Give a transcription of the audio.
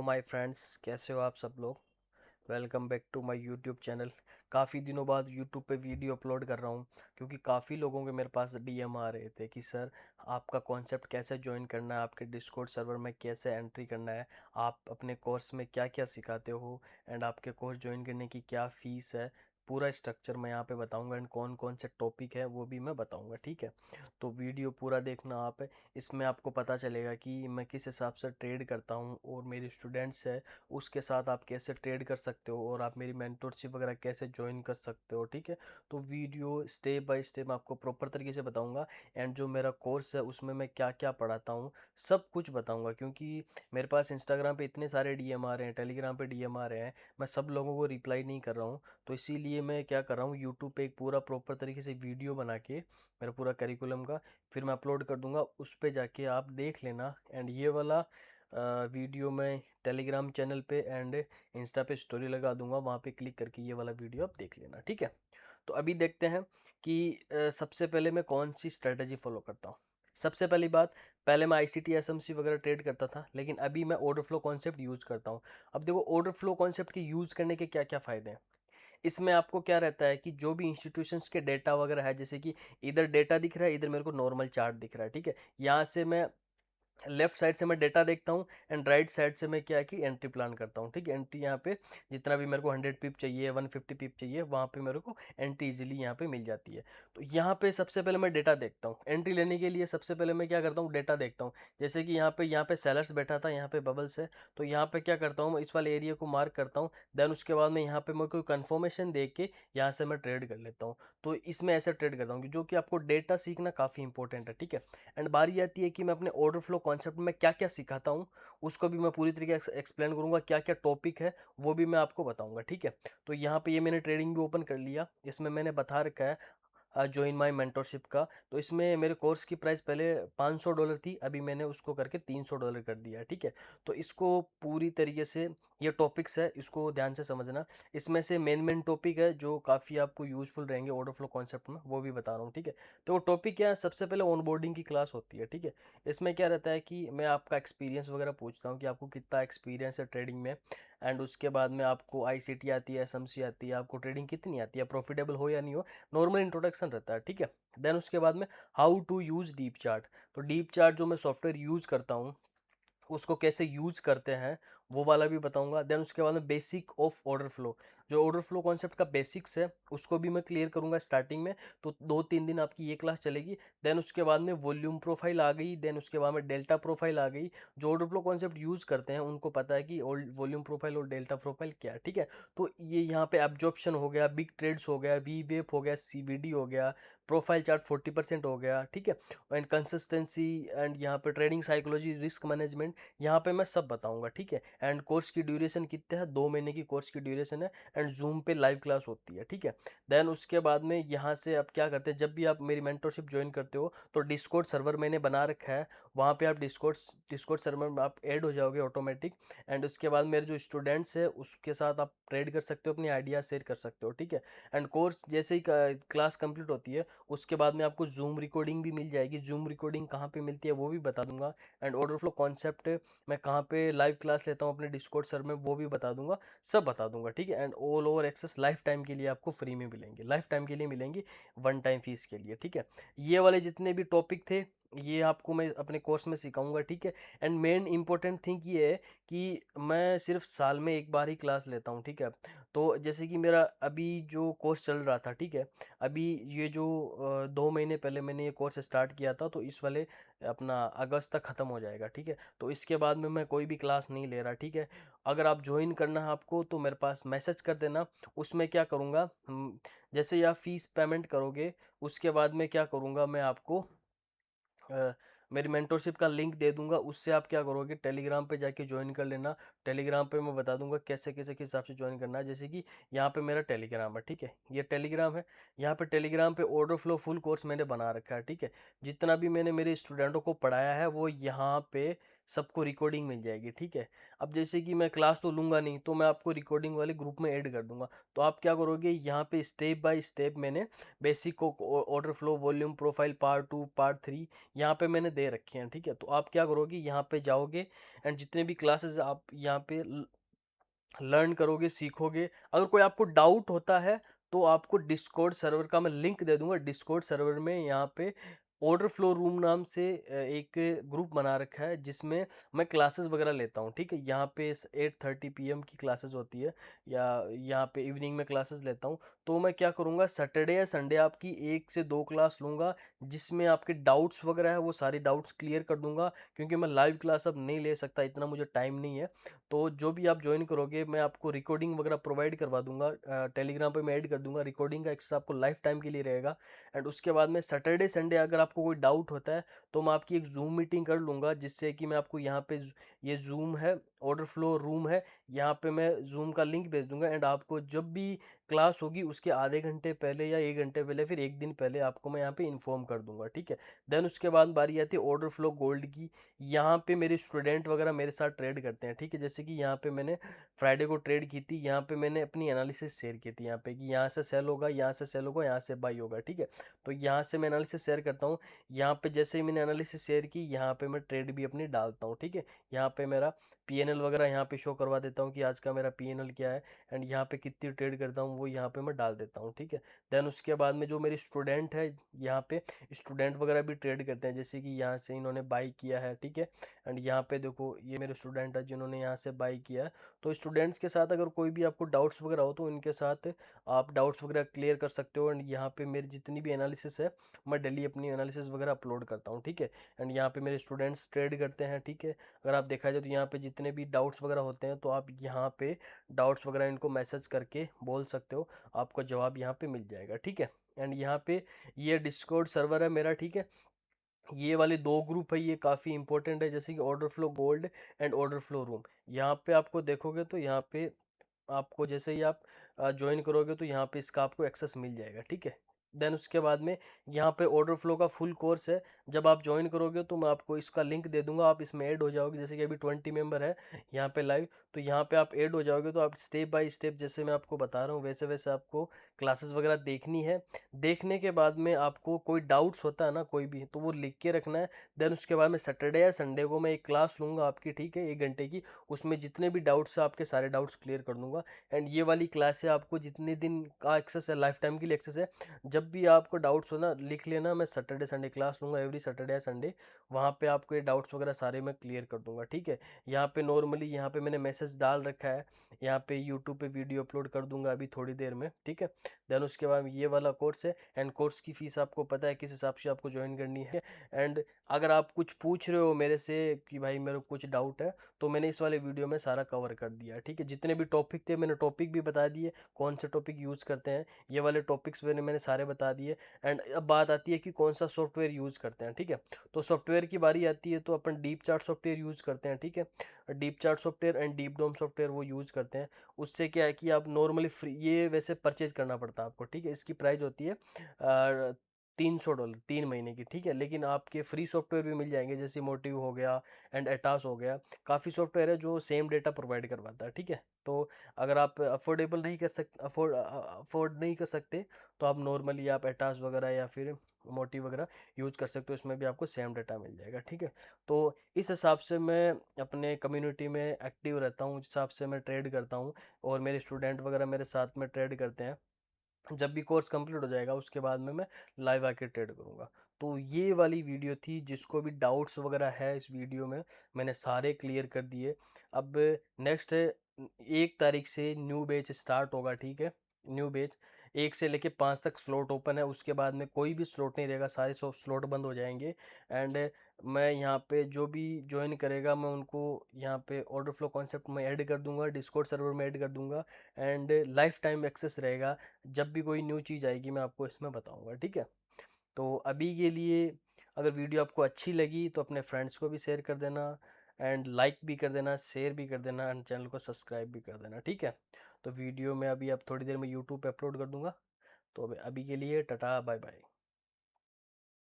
My friends, कैसे हो आप सब लोग। Welcome back to my YouTube channel. काफ़ी दिनों बाद यूट्यूब पे वीडियो अपलोड कर रहा हूँ क्योंकि काफ़ी लोगों के मेरे पास डीएम आ रहे थे कि सर आपका कॉन्सेप्ट कैसे ज्वाइन करना है, आपके डिस्कॉर्ड सर्वर में कैसे एंट्री करना है, आप अपने कोर्स में क्या क्या सिखाते हो एंड आपके कोर्स ज्वाइन करने की क्या फ़ीस है। पूरा स्ट्रक्चर मैं यहाँ पे बताऊंगा एंड कौन कौन से टॉपिक है वो भी मैं बताऊंगा, ठीक है। तो वीडियो पूरा देखना आप। इसमें आपको पता चलेगा कि मैं किस हिसाब से ट्रेड करता हूँ और मेरे स्टूडेंट्स है उसके साथ आप कैसे ट्रेड कर सकते हो और आप मेरी मेंटरशिप वगैरह कैसे ज्वाइन कर सकते हो, ठीक है। तो वीडियो स्टेप बाय स्टेप मैं आपको प्रॉपर तरीके से बताऊंगा एंड जो मेरा कोर्स है उसमें मैं क्या क्या पढ़ाता हूँ सब कुछ बताऊंगा, क्योंकि मेरे पास इंस्टाग्राम पे इतने सारे डीएम आ रहे हैं, टेलीग्राम पे डीएम आ रहे हैं, मैं सब लोगों को रिप्लाई नहीं कर रहा हूँ। तो इसीलिए मैं क्या कर रहा हूँ, यूट्यूब पे एक पूरा प्रॉपर तरीके से वीडियो बना के मेरा पूरा करिकुलम का फिर मैं अपलोड कर दूंगा, उस पे जाके आप देख लेना। एंड ये वाला वीडियो मैं टेलीग्राम चैनल पे एंड इंस्टा पे स्टोरी लगा दूंगा, वहाँ पे क्लिक करके ये वाला वीडियो आप देख लेना, ठीक है। तो अभी देखते हैं कि सबसे पहले मैं कौन सी स्ट्रेटजी फॉलो करता हूँ। सबसे पहली बात, पहले मैं आईसीटी एसएमसी वगैरह ट्रेड करता था, लेकिन अभी मैं ऑर्डर फ्लो कॉन्सेप्ट यूज़ करता हूँ। अब देखो ऑर्डर फ्लो कॉन्सेप्ट के यूज़ करने के क्या क्या फ़ायदे हैं। इसमें आपको क्या रहता है कि जो भी इंस्टीट्यूशंस के डेटा वगैरह है, जैसे कि इधर डेटा दिख रहा है, इधर मेरे को नॉर्मल चार्ट दिख रहा है, ठीक है। यहाँ से मैं लेफ्ट साइड से मैं डेटा देखता हूँ एंड राइट साइड से मैं क्या है कि एंट्री प्लान करता हूँ, ठीक है। एंट्री यहाँ पे जितना भी मेरे को 100 पिप चाहिए, 150 पिप चाहिए, वहाँ पे मेरे को एंट्री इजीली यहाँ पे मिल जाती है। तो यहाँ पे सबसे पहले मैं डेटा देखता हूँ। एंट्री लेने के लिए सबसे पहले मैं क्या करता हूँ, डेटा देखता हूँ। जैसे कि यहाँ पे सेलर्स बैठा था, यहाँ पे बबल्स है, तो यहाँ पे क्या करता हूँ, मैं इस वाले एरिया को मार्क करता हूँ। देन उसके बाद में यहाँ पे मैं कोई कन्फर्मेशन देख के यहाँ से मैं ट्रेड कर लेता हूँ। तो इसमें ऐसे ट्रेड करता हूँ जो कि आपको डेटा सीखना काफ़ी इंपॉर्टेंट है, ठीक है। एंड बारी आती है कि मैं अपने ऑर्डर फ्लो कॉन्सेप्ट में क्या क्या सिखाता हूँ, उसको भी मैं पूरी तरीके से एक्सप्लेन करूँगा, क्या क्या टॉपिक है वो भी मैं आपको बताऊँगा, ठीक है। तो यहाँ पे ये मैंने ट्रेडिंग भी ओपन कर लिया, इसमें मैंने बता रखा है ज्वाइन माई मेंटरशिप का। तो इसमें मेरे कोर्स की प्राइस पहले $500 थी, अभी मैंने उसको करके $300 कर दिया है, ठीक है। तो इसको पूरी तरीके से, ये टॉपिक्स है इसको ध्यान से समझना। इसमें से मेन टॉपिक है जो काफ़ी आपको यूजफुल रहेंगे ऑर्डर फ्लो कॉन्सेप्ट में, वो भी बता रहा हूँ, ठीक है। तो वो टॉपिक क्या है, सबसे पहले ऑनबोर्डिंग की क्लास होती है, ठीक है। इसमें क्या रहता है कि मैं आपका एक्सपीरियंस वगैरह पूछता हूँ कि आपको कितना एक्सपीरियंस है ट्रेडिंग में। एंड उसके बाद में आपको आईसीटी आती है, एसएमसी आती है, आपको ट्रेडिंग कितनी आती है, प्रॉफिटेबल हो या नहीं हो, नॉर्मल इंट्रोडक्शन रहता है, ठीक है। देन उसके बाद में how to use deep chart. तो डीप चार्ट जो मैं सॉफ्टवेयर यूज़ करता हूँ उसको कैसे यूज करते हैं वो वाला भी बताऊंगा। देन उसके बाद में बेसिक ऑफ ऑर्डर फ्लो, जो ऑर्डर फ्लो कॉन्सेप्ट का बेसिक्स है उसको भी मैं क्लियर करूंगा स्टार्टिंग में। तो 2-3 दिन आपकी ये क्लास चलेगी। देन उसके बाद में वॉल्यूम प्रोफाइल आ गई, देन उसके बाद में डेल्टा प्रोफाइल आ गई। जो ऑर्डर फ्लो कॉन्सेप्ट यूज करते हैं उनको पता है कि वॉल्यूम प्रोफाइल और डेल्टा प्रोफाइल क्या है, ठीक है। तो ये यहाँ पे एब्जॉर्प्शन हो गया, बिग ट्रेड्स हो गया, वी वेप हो गया, सीवीडी हो गया, प्रोफाइल चार्ट 40% हो गया, ठीक है। एंड कंसिस्टेंसी एंड यहाँ पे ट्रेडिंग साइकोलॉजी, रिस्क मैनेजमेंट, यहाँ पे मैं सब बताऊंगा, ठीक है। एंड कोर्स की ड्यूरेशन कितने है, 2 महीने की कोर्स की ड्यूरेशन है एंड जूम पे लाइव क्लास होती है, ठीक है। देन उसके बाद में यहाँ से आप क्या करते हैं, जब भी आप मेरी मेंटरशिप ज्वाइन करते हो तो डिस्कॉर्ड सर्वर मैंने बना रखा है, वहाँ पे आप डिस्कॉर्ड सर्वर में आप ऐड हो जाओगे ऑटोमेटिक। एंड उसके बाद मेरे जो स्टूडेंट्स है उसके साथ आप ट्रेड कर सकते हो, अपनी आइडिया शेयर कर सकते हो, ठीक है। एंड कोर्स जैसे ही क्लास कंप्लीट होती है उसके बाद में आपको जूम रिकॉर्डिंग भी मिल जाएगी। जूम रिकॉर्डिंग कहाँ पे मिलती है वो भी बता दूंगा। एंड ऑर्डर फ्लो कॉन्सेप्ट मैं कहाँ पे लाइव क्लास लेता हूँ अपने डिस्कॉर्ड सर में वो भी बता दूंगा, सब बता दूंगा, ठीक है। And all over access lifetime के लिए आपको फ्री में मिलेंगे, लाइफ टाइम के लिए मिलेंगी, वन टाइम फीस के लिए, ठीक है। ये वाले जितने भी टॉपिक थे ये आपको मैं अपने कोर्स में सिखाऊंगा, ठीक है। एंड मेन इंपॉर्टेंट थिंग ये है कि मैं सिर्फ साल में एक बार ही क्लास लेता हूँ, ठीक है। तो जैसे कि मेरा अभी जो कोर्स चल रहा था, ठीक है, अभी ये जो 2 महीने पहले मैंने ये कोर्स स्टार्ट किया था, तो इस वाले अपना अगस्त तक ख़त्म हो जाएगा, ठीक है। तो इसके बाद में मैं कोई भी क्लास नहीं ले रहा, ठीक है। अगर आप ज्वाइन करना है आपको तो मेरे पास मैसेज कर देना। उसमें क्या करूँगा, जैसे ही आप फीस पेमेंट करोगे उसके बाद में क्या करूँगा, मैं आपको अ, मेरी मेंटरशिप का लिंक दे दूंगा, उससे आप क्या करोगे, टेलीग्राम पे जाके ज्वाइन कर लेना। टेलीग्राम पे मैं बता दूंगा कैसे कैसे किस हिसाब से ज्वाइन करना है। जैसे कि यहाँ पे मेरा टेलीग्राम है, ठीक है, ये टेलीग्राम है। यहाँ पे टेलीग्राम पे ऑर्डर फ्लो फुल कोर्स मैंने बना रखा है, ठीक है। जितना भी मैंने मेरे स्टूडेंटों को पढ़ाया है वो यहाँ पे सबको रिकॉर्डिंग मिल जाएगी, ठीक है। अब जैसे कि मैं क्लास तो लूँगा नहीं, तो मैं आपको रिकॉर्डिंग वाले ग्रुप में ऐड कर दूंगा। तो आप क्या करोगे, यहाँ पे स्टेप बाय स्टेप मैंने बेसिक को order flow, volume profile, part 2, part 3 यहाँ पे मैंने दे रखे हैं, ठीक है। तो आप क्या करोगे, यहाँ पे जाओगे एंड जितने भी क्लासेस आप यहाँ पे लर्न करोगे, सीखोगे। अगर कोई आपको डाउट होता है तो आपको डिस्कॉर्ड सर्वर का मैं लिंक दे दूंगा। डिस्कॉर्ड सर्वर में यहाँ पे ऑर्डर फ्लो रूम नाम से एक ग्रुप बना रखा है जिसमें मैं क्लासेस वगैरह लेता हूँ, ठीक है। यहाँ पे 8:30 PM की क्लासेस होती है, या यहाँ पे इवनिंग में क्लासेस लेता हूँ। तो मैं क्या करूँगा, सैटरडे या संडे आपकी 1 से 2 क्लास लूँगा, जिसमें आपके डाउट्स वगैरह है वो सारे डाउट्स क्लियर कर दूंगा, क्योंकि मैं लाइव क्लास अब नहीं ले सकता, इतना मुझे टाइम नहीं है। तो जो भी आप ज्वाइन करोगे मैं आपको रिकॉर्डिंग वगैरह प्रोवाइड करवा दूंगा, टेलीग्राम पे मैं ऐड कर दूंगा। रिकॉर्डिंग का एक्सेस आपको लाइफ टाइम के लिए रहेगा। एंड उसके बाद में सैटरडे संडे अगर आपको कोई डाउट होता है तो मैं आपकी एक जूम मीटिंग कर लूँगा, जिससे कि मैं आपको यहाँ पे ये जूम है, ऑर्डर फ्लो रूम है, यहाँ पे मैं जूम का लिंक भेज दूंगा। एंड आपको जब भी क्लास होगी उसके आधे घंटे पहले या 1 घंटे पहले, फिर 1 दिन पहले आपको मैं यहाँ पे इन्फॉर्म कर दूंगा, ठीक है। देन उसके बाद बारी आती है ऑर्डर फ्लो गोल्ड की। यहाँ पे मेरे स्टूडेंट वगैरह मेरे साथ ट्रेड करते हैं, ठीक है। जैसे कि यहाँ पे मैंने फ्राइडे को ट्रेड की थी, यहाँ पे मैंने अपनी एनालिसिस शेयर की थी यहाँ पे, कि यहाँ से सेल होगा, यहाँ से सेल होगा, यहाँ से बाई होगा, ठीक है। तो यहाँ से मैं एनालिसिस शेयर करता हूँ। यहाँ पे जैसे ही मैंने एनालिसिस शेयर की, यहाँ पे मैं ट्रेड भी अपनी डालता हूँ, ठीक है। यहाँ पे मेरा PNL वगैरह यहाँ पे शो करवा देता हूँ कि आज का मेरा PNL क्या है, एंड यहाँ पे कितनी ट्रेड करता हूँ वो यहाँ पे मैं डाल देता हूँ, ठीक है। देन उसके बाद में जो मेरे स्टूडेंट है, यहाँ पे स्टूडेंट वगैरह भी ट्रेड करते हैं, जैसे कि यहाँ से इन्होंने बाई किया है, ठीक है। एंड यहाँ पे देखो ये मेरे स्टूडेंट है जिन्होंने यहाँ से बाई किया है। तो स्टूडेंट्स के साथ अगर कोई भी आपको डाउट्स वगैरह हो तो इनके साथ आप डाउट्स वगैरह क्लियर कर सकते हो। एंड यहाँ पे मेरी जितनी भी एनालिसिस है, मैं डेली अपनी एनालिसिस वगैरह अपलोड करता हूँ, ठीक है। एंड यहाँ पे मेरे स्टूडेंट्स ट्रेड करते हैं, ठीक है। अगर आप देखा जाए तो यहाँ पे जितने भी डाउट्स वगैरह होते हैं तो आप यहाँ पे डाउट्स वगैरह इनको मैसेज करके बोल सकते हो, आपको जवाब यहाँ पे मिल जाएगा, ठीक है। एंड यहाँ पे ये डिस्कॉर्ड सर्वर है मेरा, ठीक है। ये वाले दो ग्रुप है, ये काफ़ी इंपॉर्टेंट है, जैसे कि order flow gold and order flow room. यहाँ पे आपको देखोगे तो यहाँ पे आपको जैसे ही आप ज्वाइन करोगे तो यहाँ पे इसका आपको एक्सेस मिल जाएगा, ठीक है। देन उसके बाद में यहाँ पे ऑर्डर फ्लो का फुल कोर्स है। जब आप ज्वाइन करोगे तो मैं आपको इसका लिंक दे दूंगा, आप इसमें ऐड हो जाओगे। जैसे कि अभी 20 मेंबर है यहाँ पे लाइव, तो यहाँ पे आप ऐड हो जाओगे तो आप स्टेप बाय स्टेप जैसे मैं आपको बता रहा हूँ वैसे वैसे आपको क्लासेस वगैरह देखनी है। देखने के बाद में आपको कोई डाउट्स होता है ना कोई भी, तो वो लिख के रखना है। देन उसके बाद में सैटरडे या संडे को मैं एक क्लास लूँगा आपकी, ठीक है, 1 घंटे की। उसमें जितने भी डाउट्स है आपके सारे डाउट्स क्लियर कर दूंगा। एंड ये वाली क्लास है आपको जितने दिन का एक्सेस है, लाइफ टाइम के लिए एक्सेस है। जब भी आपको डाउट्स हो ना, लिख लेना, मैं सैटरडे संडे क्लास लूँगा, एवरी सैटरडे या संडे। वहाँ पे आपको ये डाउट्स वगैरह सारे मैं क्लियर कर दूंगा, ठीक है। यहाँ पे नॉर्मली यहाँ पे मैंने मैसेज डाल रखा है, यहाँ पे यूट्यूब पे वीडियो अपलोड कर दूंगा अभी थोड़ी देर में, ठीक है। देन उसके बाद ये वाला कोर्स है। एंड कोर्स की फ़ीस आपको पता है किस हिसाब से आपको ज्वाइन करनी है। एंड अगर आप कुछ पूछ रहे हो मेरे से कि भाई मेरे को कुछ डाउट है, तो मैंने इस वाले वीडियो में सारा कवर कर दिया, ठीक है। जितने भी टॉपिक थे मैंने टॉपिक भी बता दिए, कौन से टॉपिक यूज़ करते हैं, ये वाले टॉपिक्स मैंने सारे बता दिए। एंड अब बात आती है कि कौन सा सॉफ्टवेयर यूज़ करते हैं, ठीक है। तो सॉफ्टवेयर की बारी आती है तो अपन डीप चार्ट सॉफ्टवेयर यूज़ करते हैं, ठीक है। Deep chart software and deep dome software वो यूज़ करते हैं। उससे क्या है कि आप नॉर्मली फ्री, ये वैसे परचेज करना पड़ता है आपको, ठीक है। इसकी प्राइस होती है $300 3 महीने की, ठीक है। लेकिन आपके फ्री सॉफ्टवेयर भी मिल जाएंगे, जैसे मोटिव हो गया एंड एटास हो गया। काफ़ी सॉफ्टवेयर है जो सेम डेटा प्रोवाइड करवाता है, ठीक है। तो अगर आप अफोर्ड नहीं कर सकते तो आप नॉर्मली आप एटास वगैरह या फिर मोटिव वगैरह यूज़ कर सकते हो, इसमें भी आपको सेम डाटा मिल जाएगा, ठीक है। तो इस हिसाब से मैं अपने कम्युनिटी में एक्टिव रहता हूँ, इस हिसाब से मैं ट्रेड करता हूँ। और मेरे स्टूडेंट वगैरह मेरे साथ में ट्रेड करते हैं। जब भी कोर्स कंप्लीट हो जाएगा उसके बाद में मैं लाइव आके ट्रेड करूँगा। तो ये वाली वीडियो थी, जिसको भी डाउट्स वगैरह है इस वीडियो में मैंने सारे क्लियर कर दिए। अब नेक्स्ट 1 तारीख से न्यू बैच स्टार्ट होगा, ठीक है। न्यू बैच 1 से लेके 5 तक स्लॉट ओपन है, उसके बाद में कोई भी स्लॉट नहीं रहेगा, सारे स्लॉट बंद हो जाएंगे। एंड मैं यहाँ पे जो भी ज्वाइन करेगा मैं उनको यहाँ पे ऑर्डर फ्लो कॉन्सेप्ट में ऐड कर दूंगा, डिस्कॉर्ड सर्वर में ऐड कर दूंगा। एंड लाइफ टाइम एक्सेस रहेगा, जब भी कोई न्यू चीज़ आएगी मैं आपको इसमें बताऊंगा, ठीक है। तो अभी के लिए अगर वीडियो आपको अच्छी लगी तो अपने फ्रेंड्स को भी शेयर कर देना, एंड लाइक भी कर देना, शेयर भी कर देना, एंड चैनल को सब्सक्राइब भी कर देना, ठीक है। तो वीडियो में अभी अब थोड़ी देर में यूट्यूब पे अपलोड कर दूंगा। तो अभी के लिए टाटा बाय बाय।